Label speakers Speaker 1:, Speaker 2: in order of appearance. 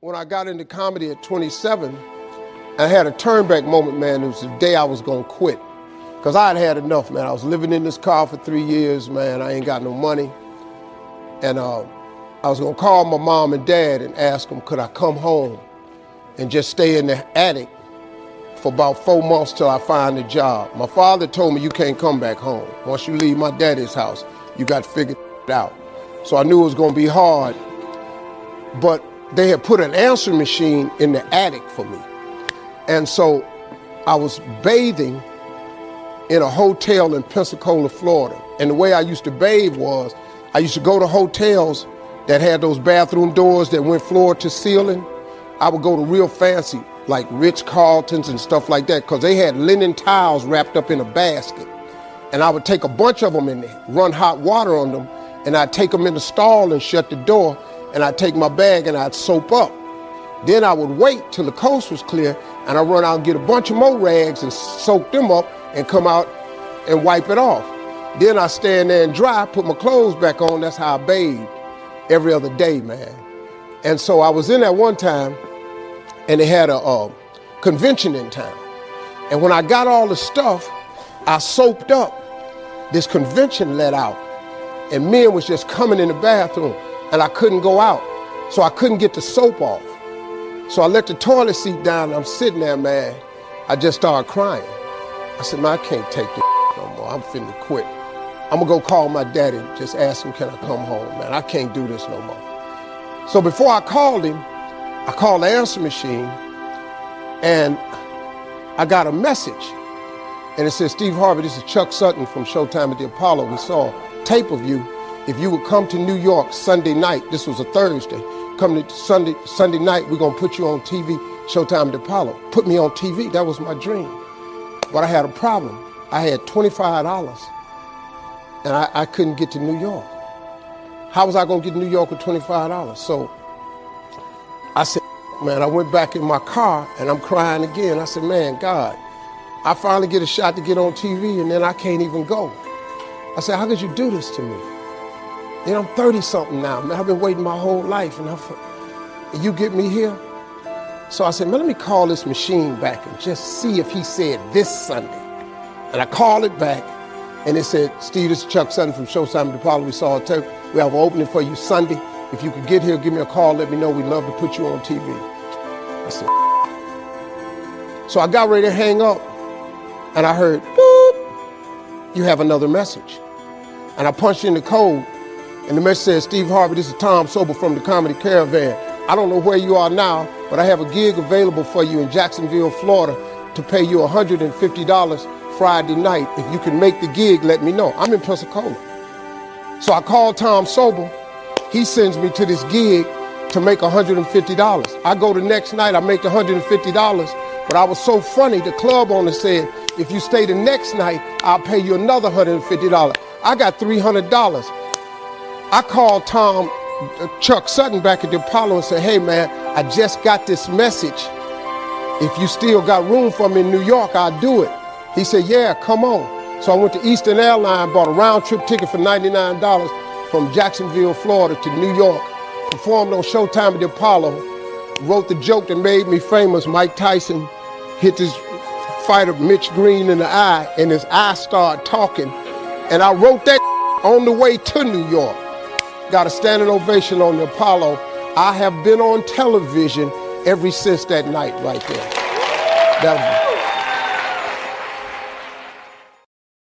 Speaker 1: When I got into comedy at 27, I had a turnback moment, man. It was the day I was gonna quit. Cause I had enough, man. I was living in this car for 3 years, man. I ain't got no money. And I was gonna call my mom and dad and ask them, could I come home and just stay in the attic for about 4 months till I find a job. My father told me, you can't come back home. Once you leave my daddy's house, you got to figure it out. So I knew it was gonna be hard, but they had put an answering machine in the attic for me. And so I was bathing in a hotel in Pensacola, Florida. And the way I used to bathe was, I used to go to hotels that had those bathroom doors that went floor to ceiling. I would go to real fancy, like Ritz-Carltons and stuff like that, because they had linen towels wrapped up in a basket. And I would take a bunch of them and run hot water on them, and I'd take them in the stall and shut the door, and I'd take my bag and I'd soap up. Then I would wait till the coast was clear, and I'd run out and get a bunch of more rags and soak them up and come out and wipe it off. Then I stand there and dry, put my clothes back on. That's how I bathed every other day, man. And so I was in there one time, and they had a convention in town. And when I got all the stuff, I soaped up. This convention let out, and men was just coming in the bathroom, and I couldn't go out, so I couldn't get the soap off. So I let the toilet seat down, and I'm sitting there, man. I just started crying. I said, man, I can't take this no more. I'm finna quit. I'm gonna go call my daddy, just ask him, can I come home, man? I can't do this no more. So before I called him, I called the answer machine, and I got a message. And it said, Steve Harvey, this is Chuck Sutton from Showtime at the Apollo. We saw a tape of you. If you would come to New York Sunday night, this was a Thursday, come to Sunday night, we're gonna put you on TV, Showtime at the Apollo. Put me on TV, that was my dream. But I had a problem. I had $25, and I couldn't get to New York. How was I gonna get to New York with $25? So I said, man, I went back in my car, and I'm crying again. I said, man, God, I finally get a shot to get on TV, and then I can't even go. I said, how could you do this to me? You know, I'm 30-something now, man. I've been waiting my whole life, and you get me here? So I said, man, let me call this machine back and just see if he said this Sunday. And I called it back, and it said, Steve, this is Chuck Sutton from Showtime at the Apollo. We saw a tape. We have an opening for you Sunday. If you could get here, give me a call, let me know. We'd love to put you on TV. I said, so I got ready to hang up, and I heard, boop, you have another message. And I punched in the code, and the message says, Steve Harvey, this is Tom Sobel from the Comedy Caravan. I don't know where you are now, but I have a gig available for you in Jacksonville, Florida, to pay you $150 Friday night. If you can make the gig, let me know. I'm in Pensacola. So I called Tom Sobel. He sends me to this gig to make $150. I go the next night, I make $150, but I was so funny, the club owner said, if you stay the next night, I'll pay you another $150. I got $300. I called Chuck Sutton back at the Apollo and said, hey man, I just got this message. If you still got room for me in New York, I'll do it. He said, yeah, come on. So I went to Eastern Airlines, bought a round trip ticket for $99 from Jacksonville, Florida to New York, performed on Showtime at the Apollo, wrote the joke that made me famous. Mike Tyson hit this fighter, Mitch Green, in the eye, and his eye started talking. And I wrote that on the way to New York. Got a standing ovation on the Apollo. I have been on television ever since that night right there. That was